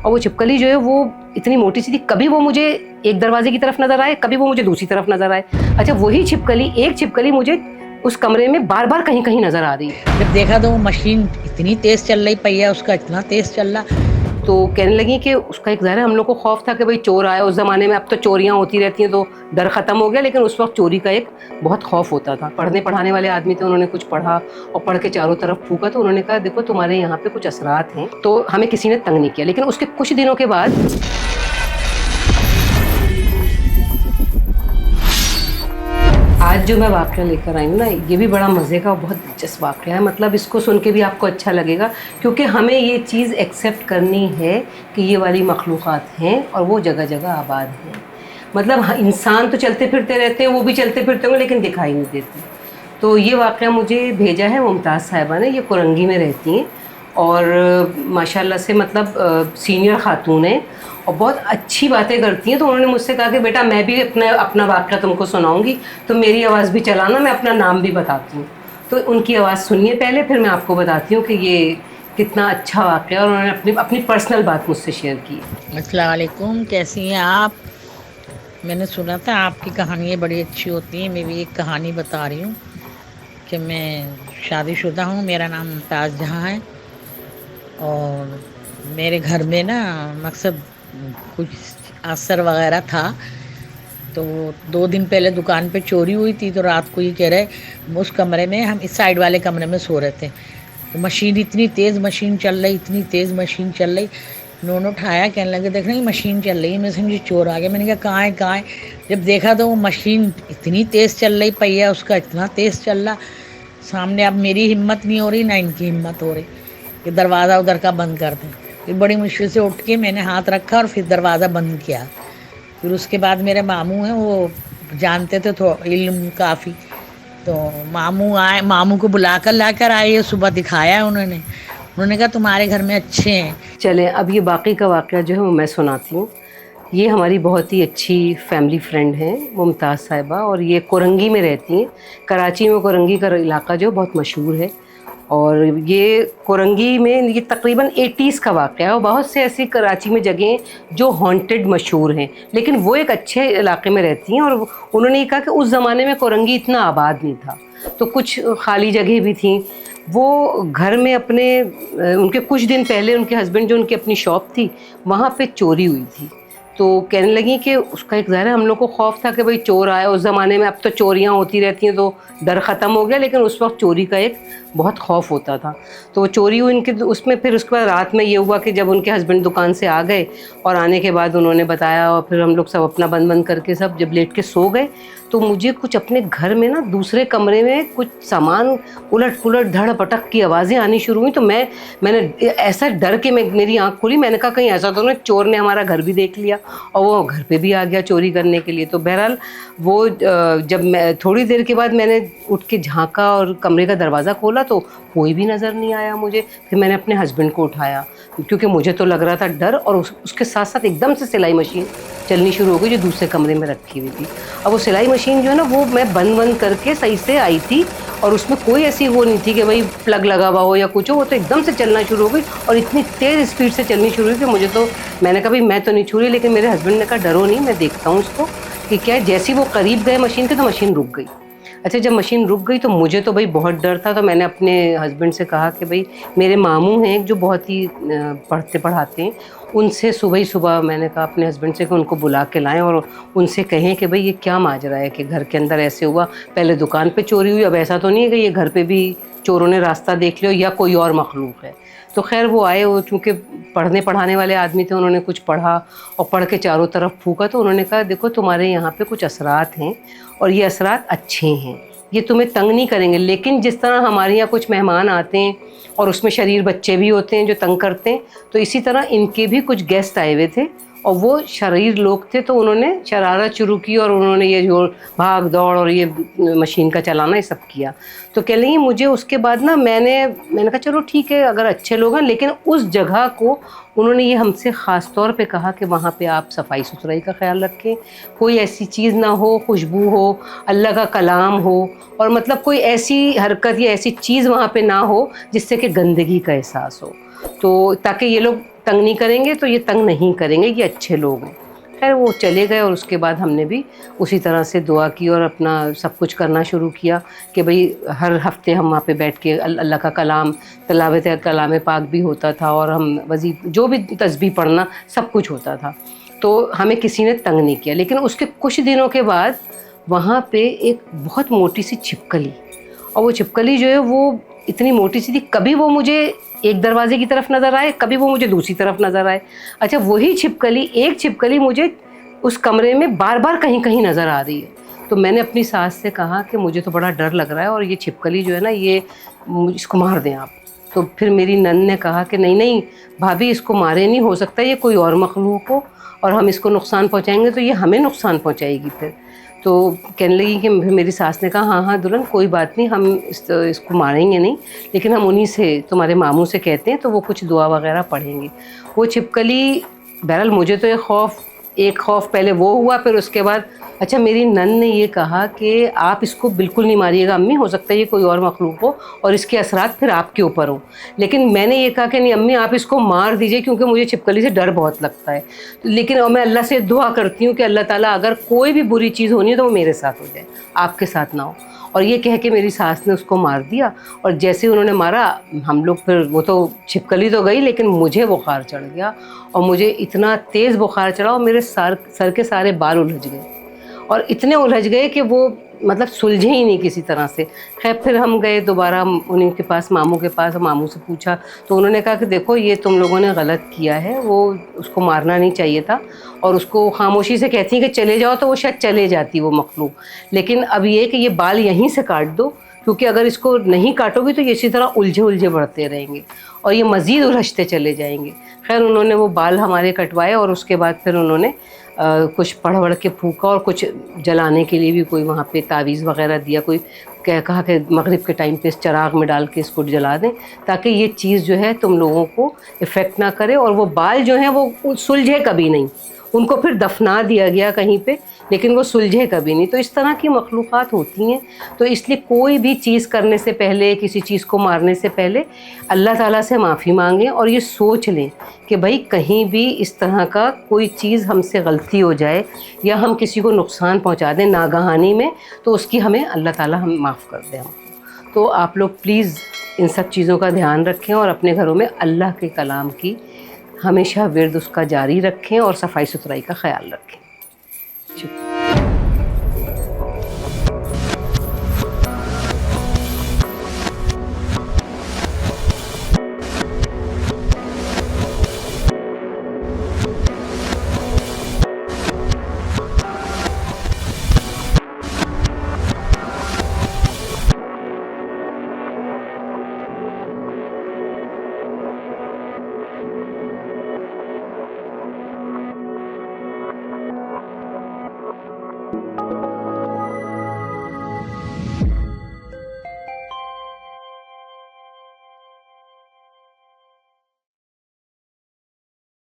और वो छिपकली जो है वो इतनी मोटी सी थी, कभी वो मुझे एक दरवाजे की तरफ नजर आए, कभी वो मुझे दूसरी तरफ नजर आए। अच्छा, वही छिपकली, एक छिपकली मुझे उस कमरे में बार बार कहीं कहीं नजर आ रही है। जब देखा तो वो मशीन इतनी तेज चल रही, पहिया उसका इतना तेज चल रहा। तो कहने लगी कि उसका एक ज़ाहिर है हम लोग को खौफ था कि भाई चोर आए। उस ज़माने में, अब तो चोरियां होती रहती हैं तो डर ख़त्म हो गया, लेकिन उस वक्त चोरी का एक बहुत खौफ होता था। पढ़ने पढ़ाने वाले आदमी थे, उन्होंने कुछ पढ़ा और पढ़ के चारों तरफ फूका, तो उन्होंने कहा देखो तुम्हारे यहाँ पे कुछ असरात हैं। तो हमें किसी ने तंग नहीं किया, लेकिन उसके कुछ दिनों के बाद आज जो मैं वाक़या लेकर आई हूँ ना, ये भी बड़ा मज़े का और बहुत दिलचस्प वाक़या है। मतलब इसको सुन के भी आपको अच्छा लगेगा, क्योंकि हमें ये चीज़ एक्सेप्ट करनी है कि ये वाली मखलूक़ात हैं और वो जगह जगह आबाद हैं। मतलब इंसान तो चलते फिरते रहते हैं, वो भी चलते फिरते होंगे लेकिन दिखाई नहीं देते। तो ये वाक़या मुझे भेजा है मुमताज़ साहिबा ने, ये कुरंगी में रहती हैं और माशाल्लाह से मतलब सीनियर ख़ातून हैं और बहुत अच्छी बातें करती हैं। तो उन्होंने मुझसे कहा कि बेटा मैं भी अपना वाक़या तुमको सुनाऊंगी, तो मेरी आवाज़ भी चलाना, मैं अपना नाम भी बताती हूँ। तो उनकी आवाज़ सुनिए पहले, फिर मैं आपको बताती हूँ कि ये कितना अच्छा वाक़या है और उन्होंने अपनी अपनी पर्सनल बात मुझसे शेयर की। अस्सलाम वालेकुम, कैसी हैं आप? मैंने सुना था आपकी कहानियाँ बड़ी अच्छी होती हैं। मैं भी एक कहानी बता रही हूँ कि मैं शादीशुदा हूँ, मेरा नाम मुमताज़ जहाँ है और मेरे घर में ना मकसद कुछ असर वगैरह था। तो 2 दिन पहले दुकान पे चोरी हुई थी। तो रात को ये कह रहे उस कमरे में, हम इस साइड वाले कमरे में सो रहे थे, तो मशीन इतनी तेज़ मशीन चल रही, इतनी तेज़ मशीन चल रही। उन्होंने उठाया, कहने लगे देख रही मशीन चल रही है। मैं समझी चोर आ गया। मैंने कहा कहाँ है कहाँ है? जब देखा तो वो मशीन इतनी तेज़ चल रही, पहिया उसका इतना तेज़ चल रहा। सामने अब मेरी हिम्मत नहीं हो रही, ना इनकी हिम्मत हो रही कि दरवाज़ा उधर का बंद कर दें। फिर बड़ी मुश्किल से उठ के मैंने हाथ रखा और फिर दरवाज़ा बंद किया। फिर उसके बाद मेरे मामू हैं, वो जानते थे तो इल्म काफ़ी, तो मामू आए, मामू को बुलाकर लाकर आए। ये सुबह दिखाया है उन्होंने कहा तुम्हारे घर में अच्छे हैं। चलें, अब ये बाकी का वाक़या जो है वो मैं सुनाती हूँ। ये हमारी बहुत ही अच्छी फैमिली फ्रेंड हैं मुमताज़ साहिबा, और ये कोरंगी में रहती हैं। कराची में कोरंगी का इलाका जो बहुत मशहूर है, और ये कोरंगी में ये तकरीबन 80s का वाक़या है। और बहुत से ऐसी कराची में जगहें जो हॉन्टेड मशहूर हैं, लेकिन वो एक अच्छे इलाके में रहती हैं। और उन्होंने ये कहा कि उस ज़माने में कोरंगी इतना आबाद नहीं था, तो कुछ खाली जगह भी थी। वो घर में अपने उनके कुछ दिन पहले उनके हस्बैंड जो उनकी अपनी शॉप थी वहाँ पे चोरी हुई थी। तो कहने लगी कि उसका एक ज़ाहिर है हम लोग को खौफ था कि भाई चोर आए। उस ज़माने में, अब तो चोरियां होती रहती हैं तो डर ख़त्म हो गया, लेकिन उस वक्त चोरी का एक बहुत खौफ होता था। तो वो चोरी हुई इनके उसमें। फिर उसके बाद रात में ये हुआ कि जब उनके हस्बैंड दुकान से आ गए और आने के बाद उन्होंने बताया, और फिर हम लोग सब अपना बंद बंद करके सब जब लेट के सो गए, तो मुझे कुछ अपने घर में ना दूसरे कमरे में कुछ सामान उलट पुलट धड़ पटक की आवाज़ें आनी शुरू हुई। तो मैंने ऐसा डर के मेरी आंख खुली। मैंने कहा कहीं ऐसा तो नहीं चोर ने हमारा घर भी देख लिया और वो घर पे भी आ गया चोरी करने के लिए। तो बहरहाल वो जब मैं थोड़ी देर के बाद मैंने उठ के झांका और कमरे का दरवाज़ा खोला तो कोई भी नज़र नहीं आया मुझे। फिर मैंने अपने हस्बैंड को उठाया, क्योंकि मुझे तो लग रहा था डर। और उसके साथ साथ एकदम से सिलाई मशीन चलनी शुरू हो गई जो दूसरे कमरे में रखी हुई थी। अब वो सिलाई मशीन जो है ना, वो मैं बंद करके सही से आई थी और उसमें कोई ऐसी वो नहीं थी कि भाई प्लग लगा हुआ हो या कुछ हो। वो तो एकदम से चलना शुरू हो गई और इतनी तेज़ स्पीड से चलनी शुरू हुई कि मुझे तो, मैंने कहा भाई मैं तो नहीं छू रही, लेकिन मेरे हस्बैंड ने कहा डरो नहीं, मैं देखता हूँ इसको कि क्या है। जैसे ही वो करीब गए मशीन के तो मशीन रुक गई। अच्छा, जब मशीन रुक गई तो मुझे तो भाई बहुत डर था। तो मैंने अपने हस्बैंड से कहा कि भाई मेरे मामू हैं जो बहुत ही पढ़ते पढ़ाते हैं, उनसे सुबह ही सुबह मैंने कहा अपने हस्बैंड से कि उनको बुला के लाएं और उनसे कहें कि भाई ये क्या माजरा है कि घर के अंदर ऐसे हुआ। पहले दुकान पे चोरी हुई, अब ऐसा तो नहीं है कि ये घर पे भी चोरों ने रास्ता देख लिया या कोई और मखलूक है। तो खैर वो आए, वो चूँकि पढ़ने पढ़ाने वाले आदमी थे, उन्होंने कुछ पढ़ा और पढ़ के चारों तरफ फूका। तो उन्होंने कहा देखो तुम्हारे यहाँ पे कुछ असरात हैं और ये असरात अच्छे हैं, ये तुम्हें तंग नहीं करेंगे। लेकिन जिस तरह हमारे यहाँ कुछ मेहमान आते हैं और उसमें शरीर बच्चे भी होते हैं जो तंग करते हैं, तो इसी तरह इनके भी कुछ गेस्ट आए हुए थे और वो शरीर लोग थे। तो उन्होंने शरारत शुरू की और उन्होंने ये जो भाग दौड़ और ये मशीन का चलाना ये सब किया। तो कह लेंगी मुझे उसके बाद ना मैंने कहा चलो ठीक है अगर अच्छे लोग हैं, लेकिन उस जगह को उन्होंने ये हमसे ख़ास तौर पे कहा कि वहाँ पे आप सफाई सुथराई का ख्याल रखें, कोई ऐसी चीज़ ना हो, खुशबू हो, अल्लाह का कलाम हो, और मतलब कोई ऐसी हरकत या ऐसी चीज़ वहाँ पे ना हो जिससे कि गंदगी का एहसास हो। तो ताकि ये लोग तंग नहीं करेंगे तो ये तंग नहीं करेंगे, ये अच्छे लोग हैं। खैर वो चले गए और उसके बाद हमने भी उसी तरह से दुआ की और अपना सब कुछ करना शुरू किया कि भाई हर हफ्ते हम वहाँ पे बैठ के अल्लाह का कलाम तिलावत कलाम पाक भी होता था और हम वज़ी जो भी तस्बीह पढ़ना सब कुछ होता था। तो हमें किसी ने तंग नहीं किया। लेकिन उसके कुछ दिनों के बाद वहाँ पे एक बहुत मोटी सी छिपकली, और वो छिपकली जो है वो इतनी मोटी सी थी, कभी वो मुझे एक दरवाजे की तरफ नज़र आए, कभी वो मुझे दूसरी तरफ नज़र आए। अच्छा, वही छिपकली, एक छिपकली मुझे उस कमरे में बार बार कहीं कहीं नज़र आ रही है। तो मैंने अपनी सास से कहा कि मुझे तो बड़ा डर लग रहा है और ये छिपकली जो है ना, ये इसको मार दें आप। तो फिर मेरी नन ने कहा कि नहीं नहीं भाभी, इसको मारे नहीं, हो सकता है ये कोई और मखलूक हो और हम इसको नुकसान पहुँचाएँगे तो ये हमें नुकसान पहुँचाएगी फिर। तो कहने लगी कि मेरी सास ने कहा हाँ हाँ दुल्हन, कोई बात नहीं, हम इसको मारेंगे नहीं, लेकिन हम उन्हीं से, तुम्हारे मामू से कहते हैं तो वो कुछ दुआ वगैरह पढ़ेंगे। वो छिपकली, बहरहाल मुझे तो एक खौफ पहले वो हुआ, फिर उसके बाद अच्छा मेरी नन ने ये कहा कि आप इसको बिल्कुल नहीं मारिएगा अम्मी, हो सकता है ये कोई और मखलूक हो और इसके असरात फिर आपके ऊपर हो। लेकिन मैंने ये कहा कि नहीं अम्मी, आप इसको मार दीजिए क्योंकि मुझे छिपकली से डर बहुत लगता है। लेकिन और मैं अल्लाह से दुआ करती हूँ कि अल्लाह ताला अगर कोई भी बुरी चीज़ होनी है तो वो मेरे साथ हो जाए, आपके साथ ना हो। और ये कह के मेरी सास ने उसको मार दिया और जैसे उन्होंने मारा, हम लोग फिर, वो तो छिपकली तो गई लेकिन मुझे बुखार चढ़ गया और मुझे इतना तेज़ बुखार चढ़ा और मेरे सर के सारे बाल उलझ गए और इतने उलझ गए कि वो मतलब सुलझे ही नहीं किसी तरह से। खैर फिर हम गए दोबारा उन्हीं के पास, मामू के पास, और मामू से पूछा तो उन्होंने कहा कि देखो ये तुम लोगों ने गलत किया है, वो उसको मारना नहीं चाहिए था और उसको खामोशी से कहती हैं कि चले जाओ तो वो शायद चले जाती वो मखलूक। लेकिन अब ये कि ये बाल यहीं से काट दो, क्योंकि अगर इसको नहीं काटोगे तो ये इसी तरह उलझे उलझे बढ़ते रहेंगे और ये मज़ीद उलझते चले जाएंगे। खैर उन्होंने वो बाल हमारे कटवाए और उसके बाद फिर उन्होंने कुछ पढ़ वढ़ के फूका और कुछ जलाने के लिए भी कोई वहाँ पे तावीज़ वगैरह दिया। कोई कहा कि मगरिब के टाइम पे इस चिराग में डाल के इसको जला दें ताकि ये चीज़ जो है तुम लोगों को इफ़ेक्ट ना करे और वो बाल जो हैं वो सुलझे कभी नहीं। उनको फिर दफना दिया गया कहीं पे, लेकिन वो सुलझे कभी नहीं। तो इस तरह की मखलूक़ात होती हैं। तो इसलिए कोई भी चीज़ करने से पहले, किसी चीज़ को मारने से पहले अल्लाह ताला से माफ़ी मांगें और ये सोच लें कि भाई कहीं भी इस तरह का कोई चीज़ हमसे गलती हो जाए या हम किसी को नुकसान पहुंचा दें नागहानी में, तो उसकी हमें अल्लाह ताला हम माफ़ कर दें हमको। तो आप लोग प्लीज़ इन सब चीज़ों का ध्यान रखें और अपने घरों में अल्लाह के कलाम की हमेशा विर्द उसका जारी रखें और सफाई सुथराई का ख्याल रखें। शुक्रिया।